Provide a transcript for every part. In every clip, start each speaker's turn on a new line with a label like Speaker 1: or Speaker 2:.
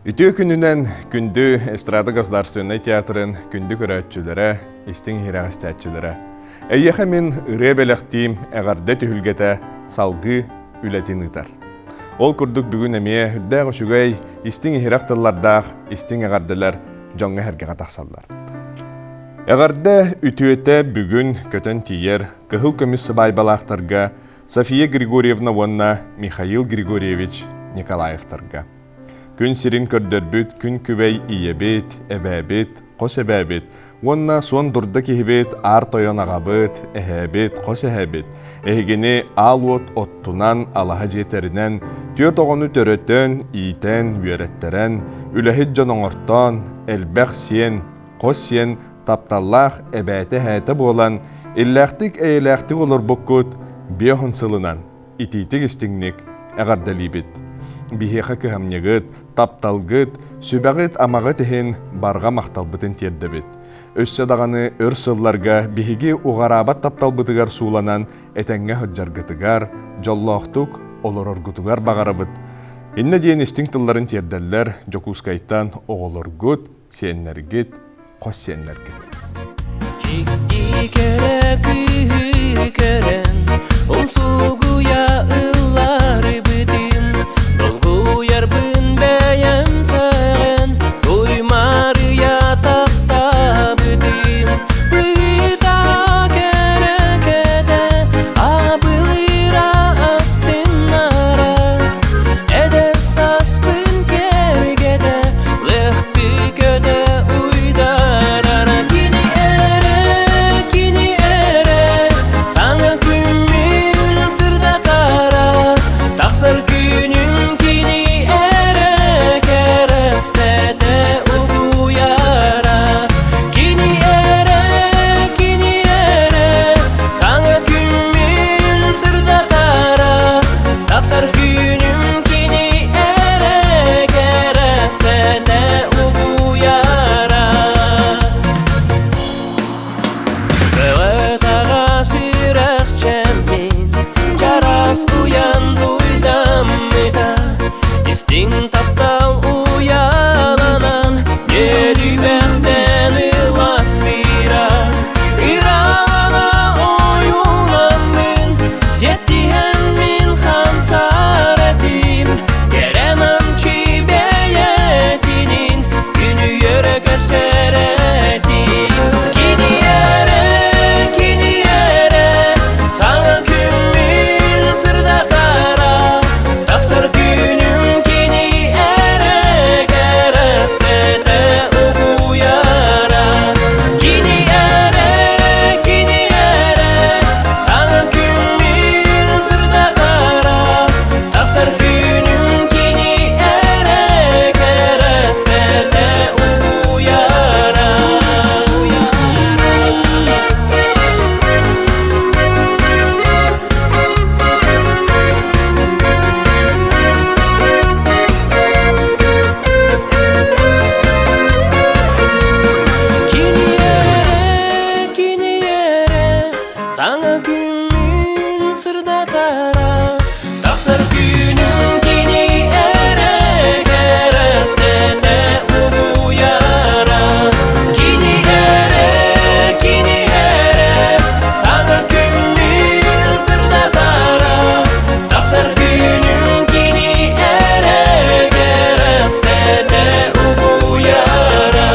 Speaker 1: Ütü күнінен күнді Эстрада Государственный театрын күнді көрәтчілері, истин хирағыстәтчілері. Әйеқі мен үре бәліқтейім әғарды түхілгеті салғы үләтін ұтар. Ол күрдік бүгін әмее үддәғі шүгәй истин хирақтылардақ, истин әғардылар жоңға әрге қатақсалдар. Әғарды ütüете бүгін көтін тиер қығыл көмісі байбалақтарға София Григорьевна вонна Михаил Григорьевич Николаевтарға. Күн сирин көрдөрбүт, күн күбей иебет, эбәбет, қос эбәбет. Онна сон дұрды кехебет, ар тойон ағабет, эхәбет, қос эхәбет. Эхегені ал оттунан, алаға жетерінен, түйет оғыны төрөттен, ийтен, үйереттерен, үләхет жоноңортон, әлбәқ сен, қос сен, тапталлақ эбәті хәті болан, әлләқтік әйеләқтік олар бұққыт, беғын сылынан, итейтік істіңнік, әғардалибет. Бихеха кыхамнегыт, тапталгыт, сүбәгыт амағыт ехен барға мақталбытын тердебет. Өссө дағаны өр сылларға бихеге уғарабат тапталбытыгар сууланан әтәңге хөджаргытыгар, жоллоқтук, олороргутугар бағарабыт. Инне дейін істің тылларын тердәлләр жокускайттан оғолоргут, сиеннергит, қос сиеннергит.
Speaker 2: Жикти кере күйі керен, ұмсугуя ыллары бітін, долгуяр бін бәйім тәген, туймарыя тақта бітін. Бұйта керекеде, абылыра астынара, әдер саспын кергеде, лехпі көде уйдарара. Kini ere, sana күммін сырда тара, тақсыр күнің kini ere, керексәді ұғуяра. Kini ere, sana күммін сырда тара, тақсыр күнің kini ere, керексәді ұғуяра. Таға сирәқ чәммен, жарас уян дуйдам мета, истин таптал уяланан, елі бәқтен илат бира. Ирағана ойулан мен, сеттиген мен қамсар әтім, керенам чибәйетінін, күні ере көрсер әтім. Kini ere, sana күммін сырда тара, тақсыр күнің kini ere, керексәді ұғуяра. Kini ere, sana күммін сырда тара, тақсыр күнің kini ere, керексәді ұғуяра. Kini ere, sana күммін сырда тара, тақсыр күнің kini ere, керексәді ұғуяра. Kini ere, sana күммін сырда тара, тақсыр күнің kini ere, керексәді ұғуяра.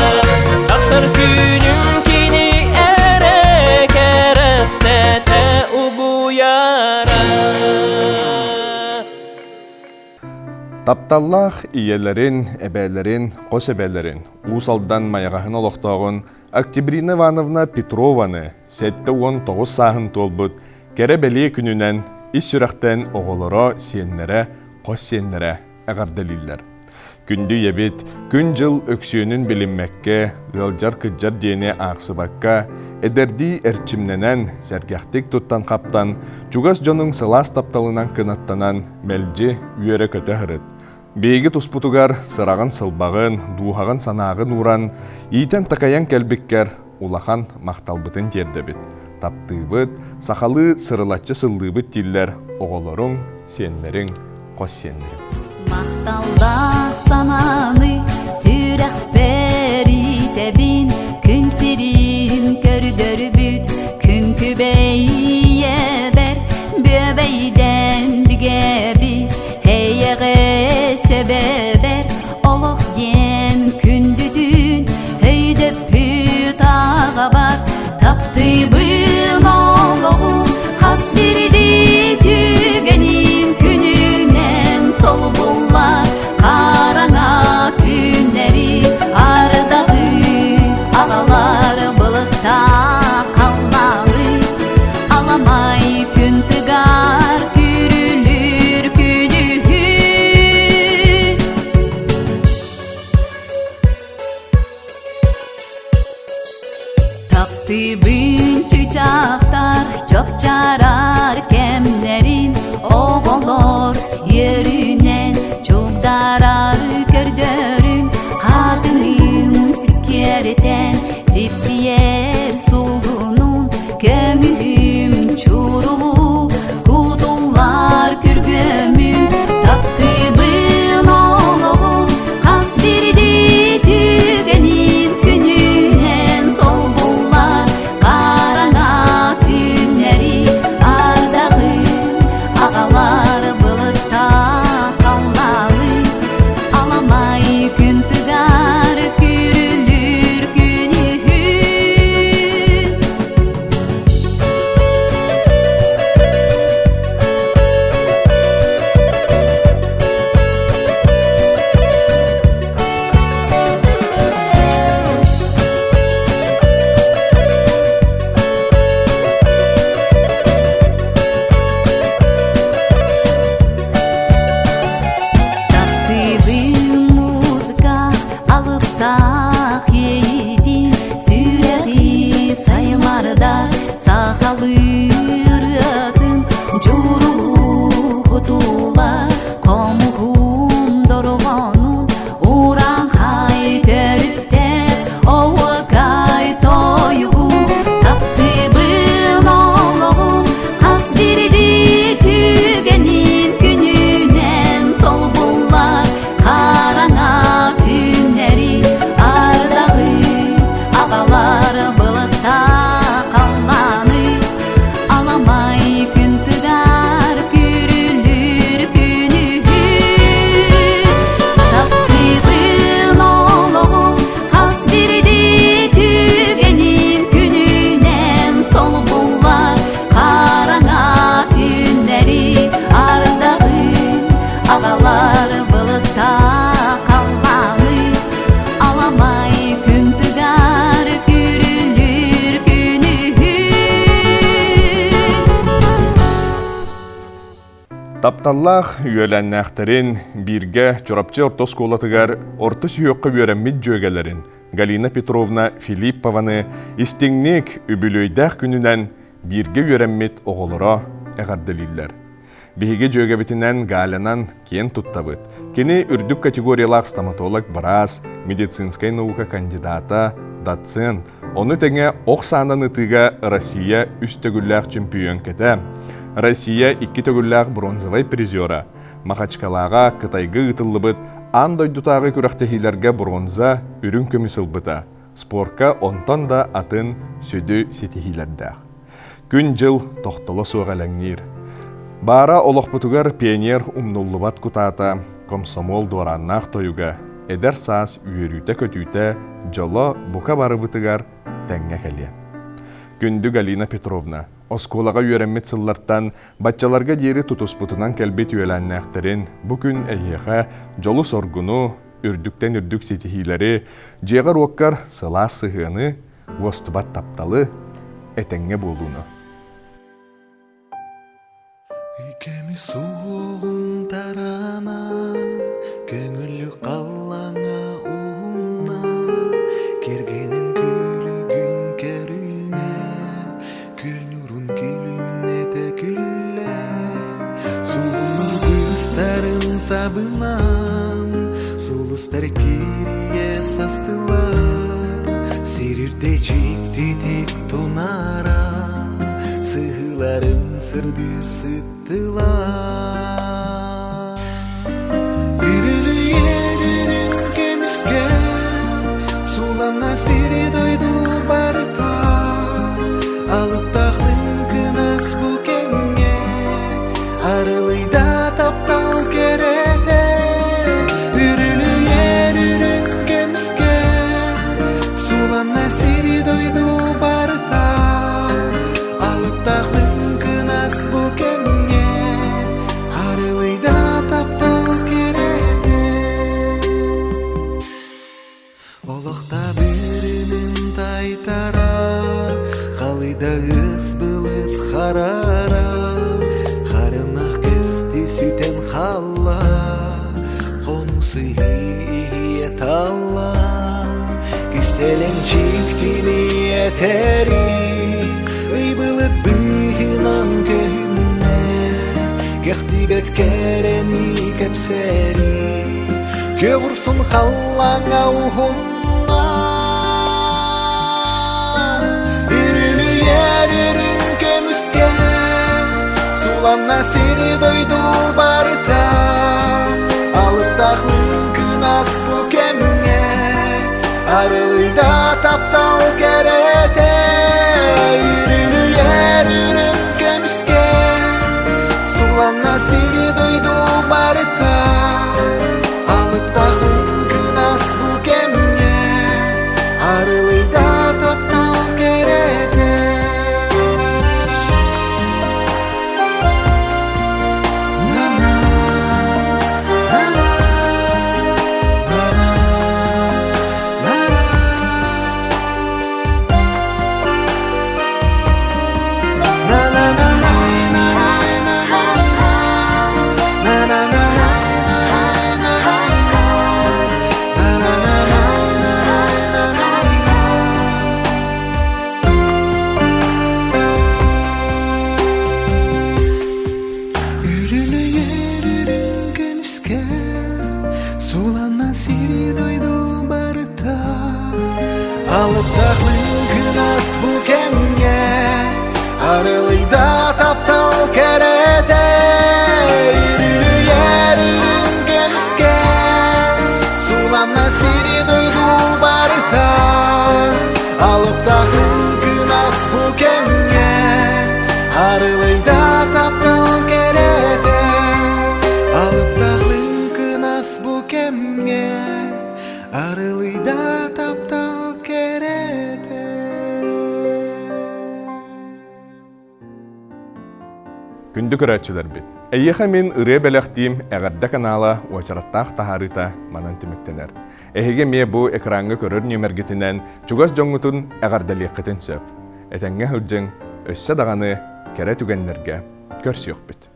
Speaker 2: Тақсыр күнің kini ere, керексәді ұғуяра.
Speaker 1: Тапталлах иелерин, эбәлерин, қос эбәлерин, уусалдан маяғахын олықтағын Октябрина Ивановна Петрованы 7-19 сағын толбыт, кәрі бәле күнінен ис сүрәқтен оғылыра сиеннері, қос сиеннері әғардалилер. Күнді ебет, күн жыл өксүйінің білінмәкке, ғылжар күджар дейіне ақсыбаққа, әдерді әрчімненен, сәргәқтік тұттан қаптан, чугас жоның сылас тапталынан кынаттанан, мәлжі үйері көті ғырыт. Бейгі тұспутугар сырағын сылбағын, дуғағын санағын уран, ийтен тақаян кәлбіккер, улахан мақталбытын тердебіт. Таптыбыт, сақалы сырылатчы сылдыбыт тиллер, оғылырың, сенлерің, қос сенлерің.
Speaker 3: Мақталдан sananı sürek beritebin Kün sirin kördörübüt kün kübeye ber Böbeyden dige bir heyege sebeber Oluq yen kündüdün höyde püt ağa bak Taptıbın oluğu has birdi tügenin Gününen sol bullar karana tünleri Ardağı ağalar bılıkta kalmalı Alamay gün tıgar gürülür günü Taptıbın çiçaktar çok çarar kemlerin Oğulur yürünen çok darar gördörün Kadının sikerten sipsiyer sulgunun Kömühüm çurulu kudullar kürgömüm Taptıbın oğlu has birdi tügenin Gününen sol bullar karana tünleri Ardağı ağalar bılıkta kalmalı Alamay gün tıgar gürülür günü Taptıbın muzika alıp tak yedin Süreği saymarda sakalırıdın Curulu kutular komuhum dorgonun Uğran hay teripte ova kay toyugu Taptıbın oğlu has birdi tügenin Gününen sol bullar karana tünleri Ardağı ağalar bılıkta kalmalı Alamay gün tıgar gürülür günü Taptıbın oğlu has birdi tügenin Gününen sol bullar karana tünleri Ardağı ağalar bılıkta kalmalı Alamay gün tıgar gürülür günü
Speaker 1: Тапталлах үйеләннәхтерин бирге чорапчы орто сколатыгар орто сүйөккө үйөрәммит жөгелерин Галина Петровна Филиппованы истиңник үбүлөйдәх күнүнән бирге үйөрәммит оголоро эгардылиллер. Биһиге жөгебитинен Галянан кен туттабыт. Кени үрдүк категориялах стоматолог брас, медицинская наука кандидата, доцент. Оны теңе оксанан ытыга Россия үстөгүлләх чемпион кете. Россия 2 төгүлләх бронзовый призера. Махачкалага Кытайгы ытыллыбыт, андойдутагы күрәхтәһиләргә бронза үрүн көмүсылбыта. Спортка онтон да атын сөдү сетихиләрдә. Күн жыл тохтоло сугалаңнир. Бара олохпутугар пионер умнуллубат кутата, комсомол дуараннах тоюга, эдер саас үйөрүүтэ көтүүтэ, жоло бука барыбытыгар тәңгә кәле. Күндү Галина Петровна, осколага үйөрәммит сыллартан, батчаларга дери тутуспутунан кәлбет үйеләннәхтерин, бу күн әйеха жолу соргуну, үрдүктен үрдүк сетихилери, жеғар уоккар сыла сыхыны, востубат тапталы, этәңгә болуну.
Speaker 4: Икеми суғын тарана, көңілі қаллаңа уна, кергенін күлігін кәріне, күл нұрын күліне тәкілі, суғын күстарын сабынан, сұлыстар керие састылар, серірде жекті тек тонаран, сығыларым сырды сыттылар. Үрілі ері Alıp tağdın kınas bu kenge Arılıyda taptal kerete Ürülü yer ürün gömüske Sulan nasiri doydu barıta Alıp tağdın kınas bu kenge Arılıyda taptal kerete Olukta birinin taytara Қалыйда ыз бұлыт қарара Қарынақ көсті сүтен қала Қонусы ет алла Кістелен чиктіні етері Үй бұлыт бұғынан көнне Кеқті бет кәрені кәпсәрі Көвірсін қаллаңа ұғынна Sulan nasiri doydu barıta Alıp dağlın kınas bu kemge Arılıyda taptal kerete Yürülü yer ürün kömüske Sulan nasiri doydu barıta Alıp dağlın kınas bu kemge Arılıyda taptal kerete Sulan nasiri doydu barıta Alıp dağlın kınas bu kemge Arılıyda taptal kerete Yürülü yer ürün gömüske Sulan nasiri doydu barıta Alıp dağlın kınas bu kemge Arılıyda taptal kerete Alıp dağlın bu kemge Arılıyda taptal kerete
Speaker 1: Күнді көрәтшілер бит. Әйеха мен ұры бәліқтейім әғарда канала уачараттақ тахарыта манан түміктенер. Әйеге ме бұ экранғы көрір нөмергетінен чугас жоңғытын әғарда леққетін сөп. Әтәңге хүрджің өссі дағаны кәрі түгенлерге көрсі yok бит.